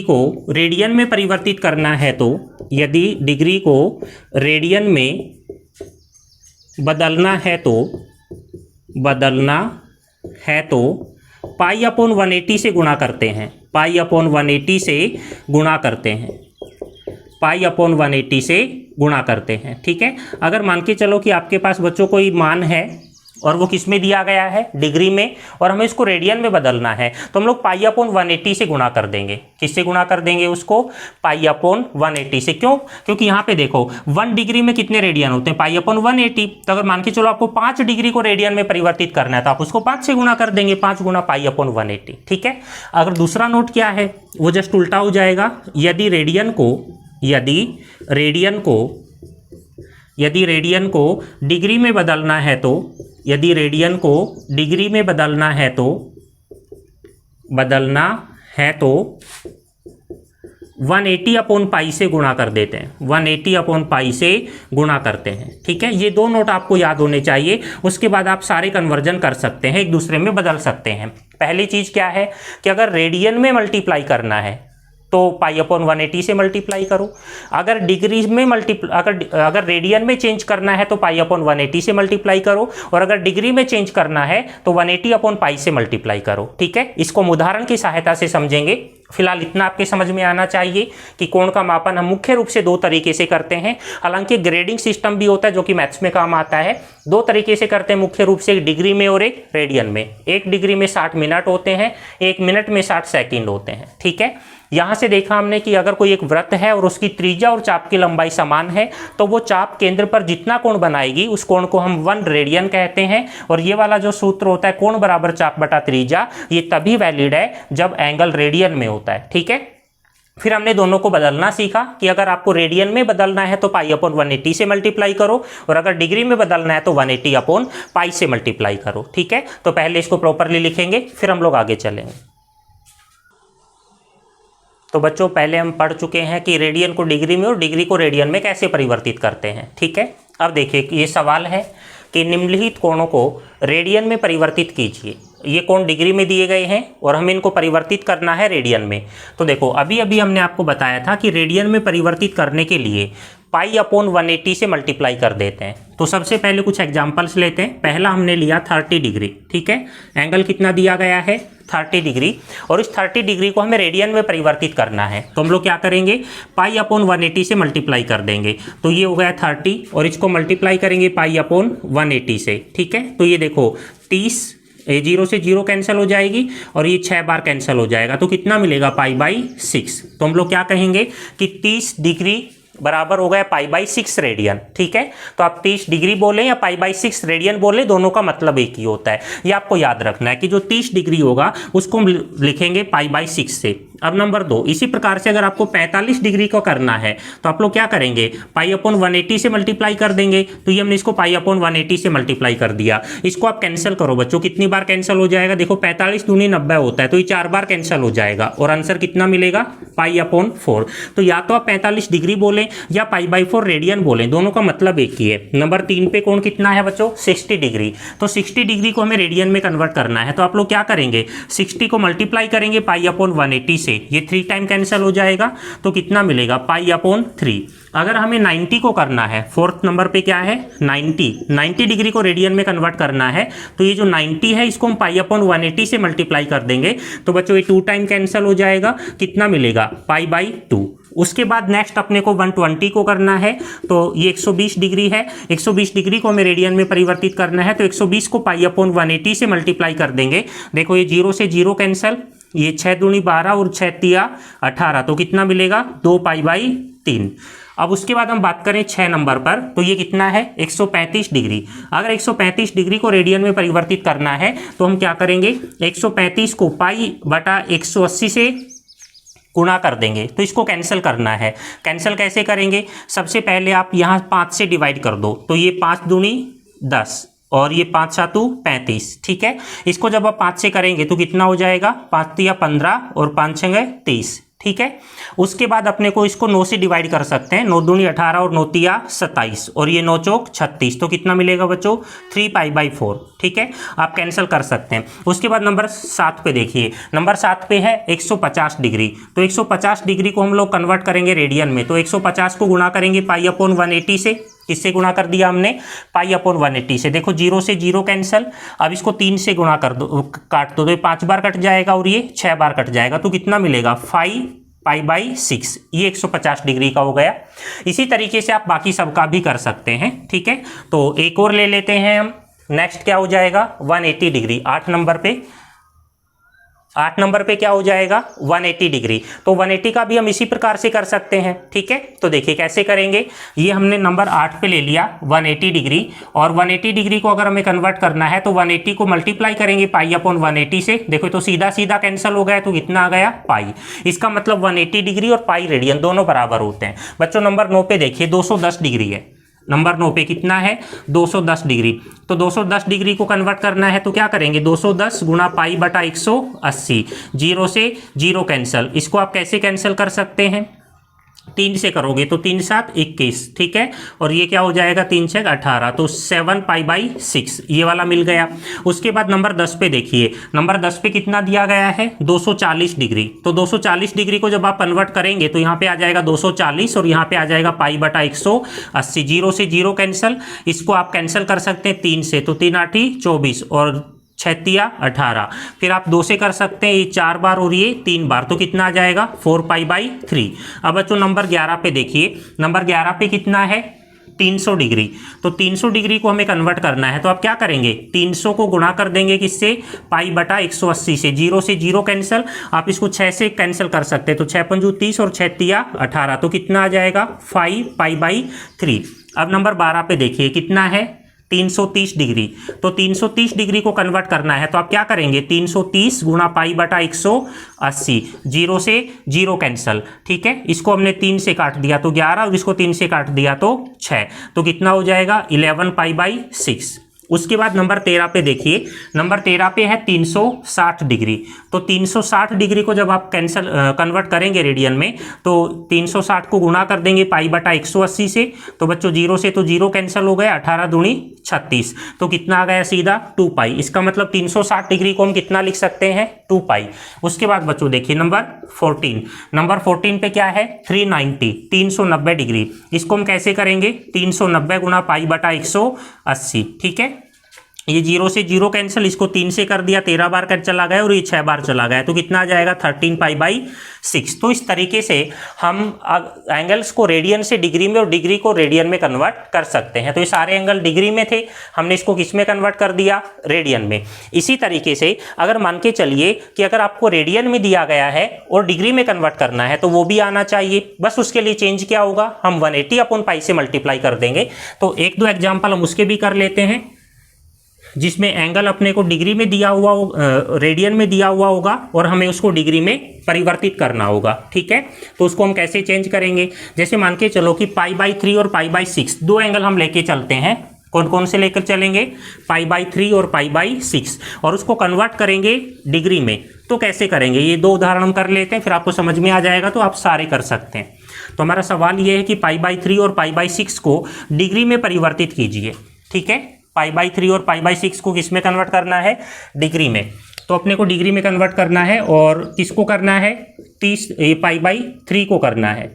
को रेडियन में परिवर्तित करना है तो, यदि डिग्री को रेडियन में बदलना है तो पाई अपॉन 180 से गुणा करते हैं, पाई अपॉन 180 से गुणा करते हैं, ठीक है। अगर मान के चलो कि आपके पास बच्चों कोई मान है और वो किस में दिया गया है, डिग्री में, और हमें इसको रेडियन में बदलना है तो हम लोग पाई अपॉन 180 से गुणा कर देंगे। किससे गुणा कर देंगे उसको, पाई अपॉन 180 से। क्यों, क्योंकि यहाँ पे देखो 1 डिग्री में कितने रेडियन होते हैं, पाई अपॉन 180। तो अगर मान के चलो आपको 5 डिग्री को रेडियन में परिवर्तित करना है तो आप उसको 5 से गुणा कर देंगे, 5 गुना पाई अपॉन 180, ठीक है। अगर दूसरा नोट क्या है वो जस्ट उल्टा हो जाएगा। यदि रेडियन को डिग्री में बदलना है तो, यदि रेडियन को डिग्री में बदलना है तो 180 अपॉन पाई से गुणा कर देते हैं, 180 अपॉन पाई से गुणा करते हैं, ठीक है। ये 2 नोट आपको याद होने चाहिए। उसके बाद आप सारे कन्वर्जन कर सकते हैं, एक दूसरे में बदल सकते हैं। पहली चीज क्या है कि अगर रेडियन में मल्टीप्लाई करना है तो पाई अपॉन 180 से मल्टीप्लाई करो। अगर डिग्री में अगर रेडियन में चेंज करना है तो पाई अपॉन 180 से मल्टीप्लाई करो, और अगर डिग्री में चेंज करना है तो 180 अपॉन पाई से मल्टीप्लाई करो, ठीक है। इसको हम उदाहरण की सहायता से समझेंगे। फिलहाल इतना आपके समझ में आना चाहिए कि कोण का मापन हम मुख्य रूप से 2 तरीके से करते हैं। हालांकि ग्रेडिंग सिस्टम भी होता है जो कि मैथ्स में काम आता है। 2 तरीके से करते हैं मुख्य रूप से, एक डिग्री में और एक रेडियन में। 1 डिग्री में 60 मिनट होते हैं, 1 मिनट में 60 सेकंड होते हैं, ठीक है। यहां से देखा हमने कि अगर कोई एक वृत्त है और उसकी त्रिज्या और चाप की लंबाई समान है तो वो चाप केंद्र पर जितना कोण बनाएगी उस कोण को हम 1 रेडियन कहते हैं। और ये वाला जो सूत्र होता है कोण बराबर चाप बटा त्रिज्या, ये तभी वैलिड है जब एंगल रेडियन में होता है, ठीक है। फिर हमने दोनों को बदलना सीखा कि अगर आपको रेडियन में बदलना है तो पाई अपॉन 180 से मल्टीप्लाई करो, और अगर डिग्री में बदलना है तो 180 अपॉन पाई से मल्टीप्लाई करो, ठीक है। तो पहले इसको प्रॉपरली लिखेंगे फिर हम लोग आगे चलेंगे। तो बच्चों पहले हम पढ़ चुके हैं कि रेडियन को डिग्री में और डिग्री को रेडियन में कैसे परिवर्तित करते हैं, ठीक है। अब देखिए ये सवाल है कि निम्नलिखित कोणों को रेडियन में परिवर्तित कीजिए। ये कोण डिग्री में दिए गए हैं और हमें इनको परिवर्तित करना है रेडियन में। तो देखो अभी अभी हमने आपको बताया था कि रेडियन में परिवर्तित करने के लिए पाई अपॉन 180 से मल्टीप्लाई कर देते हैं। तो सबसे पहले कुछ एग्जांपल्स लेते हैं। पहला हमने लिया 30 डिग्री, ठीक है। एंगल कितना दिया गया है, 30 डिग्री, और इस 30 डिग्री को हमें रेडियन में परिवर्तित करना है। तो हम लोग क्या करेंगे, पाई अपॉन 180 से मल्टीप्लाई कर देंगे। तो ये हो गया 30 और इसको मल्टीप्लाई करेंगे पाई अपॉन 180 से, ठीक है। तो ये देखो 30, 0 से 0 कैंसिल हो जाएगी और ये 6 बार कैंसिल हो जाएगा। तो कितना मिलेगा, पाई बाई 6। तो हम लोग क्या कहेंगे कि 30 डिग्री बराबर हो गया पाई बाई 6 रेडियन, ठीक है। तो आप 30 डिग्री बोले या पाई बाई 6 रेडियन बोले, दोनों का मतलब एक ही होता है। ये आपको याद रखना है कि जो 30 डिग्री होगा उसको हम लिखेंगे पाई बाई 6 से। अब नंबर 2, इसी प्रकार से अगर आपको 45 डिग्री को करना है तो आप लोग क्या करेंगे, पाई अपॉन 180 से मल्टीप्लाई कर देंगे। तो ये हमने इसको पाई अपॉन 180 से मल्टीप्लाई कर दिया। इसको आप कैंसिल करो बच्चों, कितनी बार कैंसिल हो जाएगा, देखो 45 दूनी 90 होता है, तो ये 4 बार कैंसिल हो जाएगा और आंसर कितना मिलेगा, पाई अपॉन 4। तो या तो आप 45 डिग्री बोलें या पाई बाई 4 रेडियन बोलें, दोनों का मतलब एक ही है। नंबर 3 पे कोण कितना है बच्चों, 60 डिग्री। तो 60 डिग्री को हमें रेडियन में कन्वर्ट करना है, तो आप लोग क्या करेंगे, 60 को मल्टीप्लाई करेंगे पाई अपॉन 180 से, ये 3 टाइम कैंसिल हो जाएगा, तो कितना मिलेगा, पाई अपॉन 3। अगर हमें 90 को करना है, 4th नंबर पे क्या है, 90 डिग्री को रेडियन में कन्वर्ट करना है, तो ये जो 90 है इसको हम पाई अपॉन 180 से मल्टीप्लाई कर देंगे, तो बच्चों ये 2 टाइम कैंसिल हो जाएगा, कितना मिलेगा, पाई बाई 2। उसके बाद नेक्स्ट अपने को 120 को करना है, तो ये 120 डिग्री है, 120 डिग्री को हमें रेडियन में परिवर्तित करना है, तो 120 को पाई अपॉन 180 से मल्टीप्लाई कर देंगे। देखो ये 0 से 0 कैंसिल, ये 6 दूनी 12 और 6 तिया 18, तो कितना मिलेगा, 2 पाई बाई 3। अब उसके बाद हम बात करें 6 नंबर पर, तो ये कितना है, 135 डिग्री। अगर 135 डिग्री को रेडियन में परिवर्तित करना है तो हम क्या करेंगे, 135 को पाई बटा 180 से गुणा कर देंगे, तो इसको कैंसिल करना है। कैंसिल कैसे करेंगे, सबसे पहले आप यहाँ 5 से डिवाइड कर दो, तो ये 5 दूनी 10 और ये 5 सातू 35, ठीक है। इसको जब आप 5 से करेंगे तो कितना हो जाएगा, 5 तिया 15 और 5 छंगे 30, ठीक है। उसके बाद अपने को इसको 9 से डिवाइड कर सकते हैं, 9 दूनी 18 और 9 तिया 27 और ये 9 चौक 36, तो कितना मिलेगा बच्चों, 3 पाई बाई 4, ठीक है। आप कैंसिल कर सकते हैं। उसके बाद नंबर 7 पे देखिए, नंबर 7 पे है 150 डिग्री, तो 150 डिग्री को हम लोग कन्वर्ट करेंगे रेडियन में, तो 150 को गुणा करेंगे पाई अपॉन 180 से, किससे गुणा कर दिया हमने, पाई अपॉन 180 से। देखो 0 से 0 कैंसिल, अब इसको 3 से गुणा कर दो, काट दो, तो ये 5 बार कट जाएगा और ये 6 बार कट जाएगा, तो कितना मिलेगा, 5 पाई बाई 6, ये 150 डिग्री का हो गया। इसी तरीके से आप बाकी सबका भी कर सकते हैं, ठीक है। तो एक और ले लेते हैं हम, नेक्स्ट क्या हो जाएगा, 180 डिग्री। 8 नंबर पे क्या हो जाएगा, 180 डिग्री। तो 180 का भी हम इसी प्रकार से कर सकते हैं, ठीक है। तो देखिए कैसे करेंगे, ये हमने नंबर 8 पे ले लिया 180 डिग्री, और 180 डिग्री को अगर हमें कन्वर्ट करना है तो 180 को मल्टीप्लाई करेंगे पाई अपॉन 180 से। देखो तो सीधा सीधा कैंसिल हो गया, तो कितना आ गया, पाई। इसका मतलब 180 डिग्री और पाई रेडियन दोनों बराबर होते हैं। बच्चों नंबर 9 पे देखिए 210 डिग्री है, नंबर 9 पे कितना है, 210 डिग्री। तो 210 डिग्री को कन्वर्ट करना है तो क्या करेंगे, 210 गुणा पाई बटा 180, 0 से 0 कैंसिल। इसको आप कैसे कैंसिल कर सकते हैं, 3 से करोगे तो 3 7 21, ठीक है, और ये क्या हो जाएगा, 3 6 18, तो 7 पाई बाई 6, ये वाला मिल गया। उसके बाद नंबर 10 पे देखिए, नंबर 10 पे कितना दिया गया है, 240 डिग्री। तो 240 डिग्री को जब आप कन्वर्ट करेंगे तो यहाँ पे आ जाएगा 240 और यहाँ पे आ जाएगा पाई बटा 180, 0 से 0 कैंसिल। इसको आप कैंसिल कर सकते हैं 3 से, तो 3 8 24 और 6 तिया 18, फिर आप 2 से कर सकते हैं, ये 4 बार और ये 3 बार, तो कितना आ जाएगा, 4 पाई बाई 3। अब बच्चों नंबर 11 पे देखिए, नंबर 11 पे कितना है, 300 डिग्री। तो 300 डिग्री को हमें कन्वर्ट करना है, तो आप क्या करेंगे, 300 को गुणा कर देंगे किससे, पाई बटा 180 से, 0 से 0 कैंसिल। आप इसको 6 से कैंसिल कर सकते हैं, तो 6 पंजू 30 और 6 तिया 18, तो कितना आ जाएगा, 5 पाई बाई 3। अब नंबर 12 पे देखिए कितना है, 330 डिग्री। तो 330 डिग्री को कन्वर्ट करना है तो आप क्या करेंगे, 330 गुणा पाई बटा 180, 0 से 0 कैंसिल, ठीक है। इसको हमने 3 से काट दिया तो 11 और इसको 3 से काट दिया तो 6, तो कितना हो जाएगा, 11 पाई बाई 6। उसके बाद नंबर 13 पे देखिए, नंबर 13 पे है 360 डिग्री। तो 360 डिग्री को जब आप कन्वर्ट करेंगे रेडियन में, तो 360 को गुणा कर देंगे पाई बटा 180 से, तो बच्चों 0 से तो 0 कैंसिल हो गया, 18 दूनी 36, तो कितना आ गया सीधा, 2 पाई। इसका मतलब 360 डिग्री को हम कितना लिख सकते हैं, 2 पाई। उसके बाद बच्चों देखिए नंबर 14, नंबर 14 पे क्या है, 390 डिग्री। इसको हम कैसे करेंगे, 390 गुणा पाई बटा 180, ठीक है। ये 0 से 0 कैंसिल, इसको 3 से कर दिया, 13 बार कर चला गया और ये 6 बार चला गया, तो कितना आ जाएगा, 13 पाई बाई 6। तो इस तरीके से हम एंगल्स को रेडियन से डिग्री में और डिग्री को रेडियन में कन्वर्ट कर सकते हैं। तो ये सारे एंगल डिग्री में थे, हमने इसको किस में कन्वर्ट कर दिया, रेडियन में। इसी तरीके से अगर मान के चलिए कि अगर आपको रेडियन में दिया गया है और डिग्री में कन्वर्ट करना है तो वो भी आना चाहिए, बस उसके लिए चेंज क्या होगा, हम 180 अपॉन पाई से मल्टीप्लाई कर देंगे। तो 1-2 एग्जाम्पल हम उसके भी कर लेते हैं। जिसमें एंगल अपने को डिग्री में दिया हुआ रेडियन में दिया हुआ होगा और हमें उसको डिग्री में परिवर्तित करना होगा। ठीक है, तो उसको हम कैसे चेंज करेंगे, जैसे मान के चलो कि π/3 और π/6 दो एंगल हम लेके चलते हैं। कौन कौन से लेकर चलेंगे, π/3 और π/6, और उसको कन्वर्ट करेंगे डिग्री में। तो कैसे करेंगे, ये दो उदाहरण हम कर लेते हैं, फिर आपको समझ में आ जाएगा, तो आप सारे कर सकते हैं। तो हमारा सवाल ये है कि π/3 और π/6 को डिग्री में परिवर्तित कीजिए। ठीक है, π/3 और π/6 को किस में कन्वर्ट करना है, डिग्री में। तो अपने को डिग्री में कन्वर्ट करना है, और किसको करना है, 30 π/3 को करना है।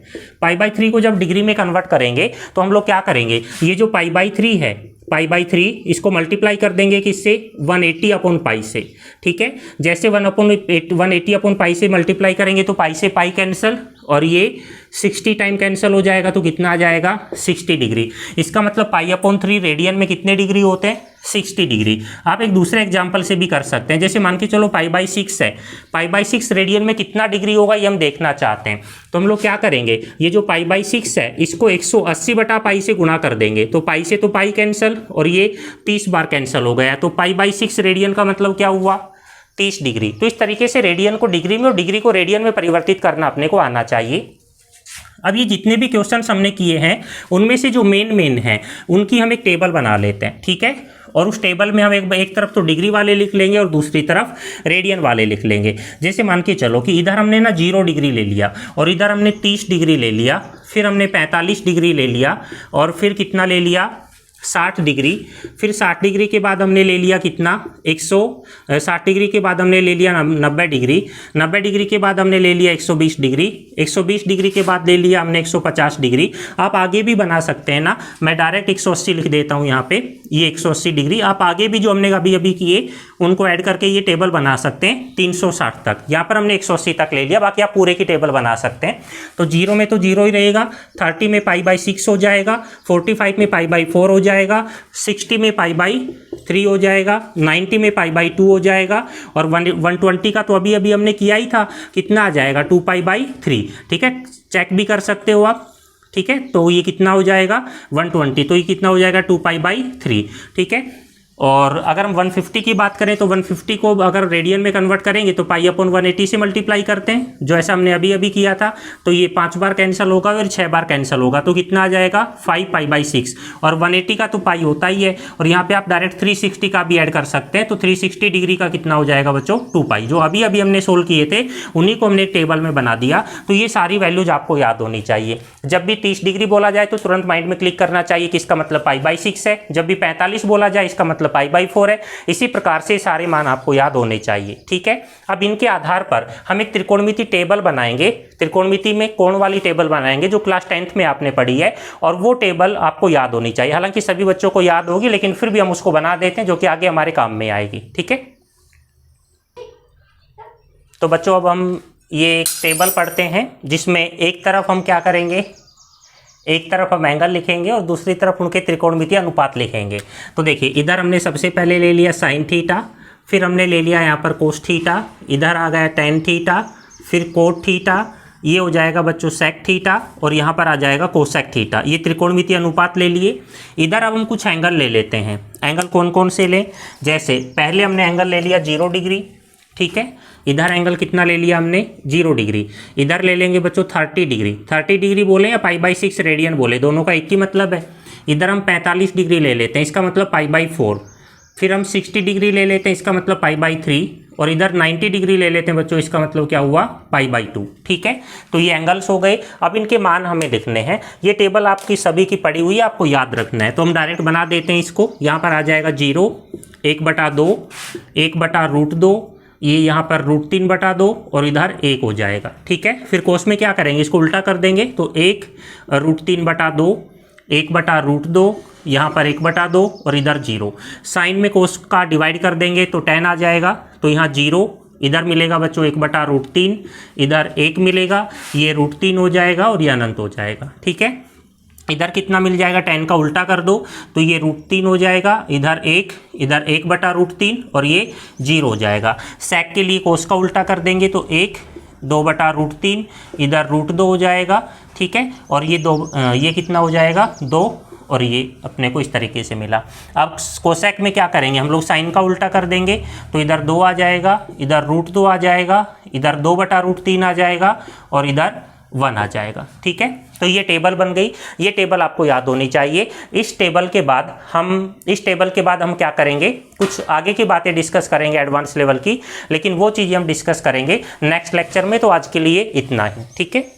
π/3 को जब डिग्री में कन्वर्ट करेंगे तो हम लोग क्या करेंगे, ये जो π/3 है, π/3 इसको मल्टीप्लाई कर देंगे किससे, 180/π से। ठीक है, जैसे 180/π से मल्टीप्लाई करेंगे तो पाई से पाई कैंसिल, और ये 60 टाइम कैंसिल हो जाएगा, तो कितना आ जाएगा, 60 डिग्री। इसका मतलब π/3 रेडियन में कितने डिग्री होते हैं, 60 डिग्री। आप एक दूसरे एग्जाम्पल से भी कर सकते हैं, जैसे मान के चलो π/6 है, π/6 रेडियन में कितना डिग्री होगा ये हम देखना चाहते हैं। तो हम लोग क्या करेंगे, ये जो π/6 है इसको 180/π से गुणा कर देंगे, तो पाई से तो पाई कैंसिल, और ये 30 बार कैंसिल हो गया, तो π/6 रेडियन का मतलब क्या हुआ, 30 डिग्री। तो इस तरीके से रेडियन को डिग्री में और डिग्री को रेडियन में परिवर्तित करना अपने को आना चाहिए। अब ये जितने भी क्वेश्चंस हमने किए हैं उनमें से जो मेन हैं उनकी हम एक टेबल बना लेते हैं। ठीक है, और उस टेबल में हम एक तरफ तो डिग्री वाले लिख लेंगे और दूसरी तरफ रेडियन वाले लिख लेंगे। जैसे मान के चलो कि इधर हमने ना 0 डिग्री ले लिया, और इधर हमने 30 डिग्री ले लिया, फिर हमने 45 डिग्री ले लिया, और फिर कितना ले लिया, 60 डिग्री। फिर 60 डिग्री के बाद हमने ले लिया कितना, 60 डिग्री के बाद हमने ले लिया 90 डिग्री। 90 डिग्री के बाद हमने ले लिया 120 डिग्री। 120 डिग्री के बाद ले लिया हमने 150 डिग्री। आप आगे भी बना सकते हैं ना, मैं डायरेक्ट 180 लिख देता हूँ यहाँ पे, ये 180 डिग्री। आप आगे भी जो हमने अभी अभी किए उनको ऐड करके ये टेबल बना सकते हैं 360 तक। यहाँ पर हमने 180 तक ले लिया, बाकी आप पूरे की टेबल बना सकते हैं। तो 0 में तो 0 ही रहेगा, 30 में π/6 हो जाएगा, 45 में π/4 हो जाएगा, 60 में π/3 हो जाएगा, 90 में π/2 हो जाएगा, और 120 का तो अभी अभी हमने किया ही था, कितना आ जाएगा, 2π/3। ठीक है, चेक भी कर सकते हो आप। ठीक है, तो ये कितना हो जाएगा, 120, तो ये कितना हो जाएगा, 2π/3। ठीक है, और अगर हम 150 की बात करें तो 150 को अगर रेडियन में कन्वर्ट करेंगे तो π/180 से मल्टीप्लाई करते हैं, जो ऐसा हमने अभी अभी किया था। तो ये 5 बार कैंसिल होगा और 6 बार कैंसिल होगा, तो कितना आ जाएगा, 5π/6। और 180 का तो पाई होता ही है, और यहाँ पे आप डायरेक्ट 360 का भी ऐड कर सकते हैं। तो 360 डिग्री का कितना हो जाएगा बच्चों, 2π। जो अभी अभी हमने सोल्व किए थे उन्हीं को हमने टेबल में बना दिया। तो ये सारी वैल्यूज आपको याद होनी चाहिए। जब भी 30 डिग्री बोला जाए तो तुरंत माइंड में क्लिक करना चाहिए कि इसका मतलब π/6 है। जब भी 45 बोला जाए इसका मतलब π/4 है। इसी प्रकार से सारे मान आपको याद होने चाहिए। ठीक है, अब इनके आधार पर हम एक त्रिकोणमिति टेबल बनाएंगे। त्रिकोणमिति में कोण वाली टेबल बनाएंगे जो क्लास 10th में आपने पढ़ी है, और वो टेबल आपको याद होनी चाहिए। हालांकि सभी बच्चों को याद होगी, लेकिन फिर भी हम उसको बना देते हैं जो कि आगे हमारे काम में आएगी। ठीक है, तो बच्चों अब हम ये एक टेबल पढ़ते हैं जिसमें एक तरफ हम क्या करेंगे, एक तरफ हम एंगल लिखेंगे और दूसरी तरफ उनके त्रिकोणमितीय अनुपात लिखेंगे। तो देखिए, इधर हमने सबसे पहले ले लिया साइन थीटा, फिर हमने ले लिया यहाँ पर कोस थीटा, इधर आ गया टेन थीटा, फिर कोट थीटा, ये हो जाएगा बच्चों सेक थीटा, और यहाँ पर आ जाएगा कोसेक थीटा। ये त्रिकोणमितीय अनुपात ले लिए। इधर अब हम कुछ एंगल ले लेते हैं। एंगल कौन कौन से लें, जैसे पहले हमने एंगल ले लिया 0 डिग्री। ठीक है, इधर एंगल कितना ले लिया हमने, 0 डिग्री। इधर ले लेंगे बच्चों 30 डिग्री। 30 डिग्री बोले या π/6 रेडियन बोले, दोनों का एक ही मतलब है। इधर हम 45 डिग्री ले लेते हैं, इसका मतलब π/4। फिर हम 60 डिग्री ले लेते हैं, इसका मतलब π/3। और इधर 90 डिग्री ले लेते हैं बच्चों, इसका मतलब क्या हुआ, π/2। ठीक है, तो ये एंगल्स हो गए। अब इनके मान हमें लिखने हैं। ये टेबल आपकी सभी की पड़ी हुई है, आपको याद रखना है। तो हम डायरेक्ट बना देते हैं इसको। यहाँ पर आ जाएगा 0, 1/2, 1/√2, ये यहाँ पर √3/2, और इधर 1 हो जाएगा। ठीक है, फिर कोस में क्या करेंगे, इसको उल्टा कर देंगे। तो 1√3/2, 1/√2, यहाँ पर 1/2, और इधर 0। साइन में कोस का डिवाइड कर देंगे तो 10 आ जाएगा। तो यहाँ 0, इधर मिलेगा बच्चों 1/√3, इधर 1 मिलेगा, ये √3 हो जाएगा और ये अनंत हो जाएगा। ठीक है, इधर कितना मिल जाएगा, 10 का उल्टा कर दो तो ये √3 हो जाएगा, इधर 1, इधर 1/√3, और ये 0 हो जाएगा। सेक के लिए कोस का उल्टा कर देंगे तो 1, 2/√3, इधर √2 हो जाएगा। ठीक है, और ये 2, ये कितना हो जाएगा, 2 और ये अपने को इस तरीके से मिला। अब कोसेक में क्या करेंगे, हम लोग साइन का उल्टा कर देंगे, तो इधर 2 आ जाएगा, इधर √2 आ जाएगा, इधर 2/√3 आ जाएगा और इधर 1 आ जाएगा। ठीक है, तो ये टेबल बन गई। ये टेबल आपको याद होनी चाहिए। इस टेबल के बाद हम क्या करेंगे, कुछ आगे की बातें डिस्कस करेंगे एडवांस लेवल की, लेकिन वो चीज़ें हम डिस्कस करेंगे नेक्स्ट लेक्चर में। तो आज के लिए इतना ही, ठीक है।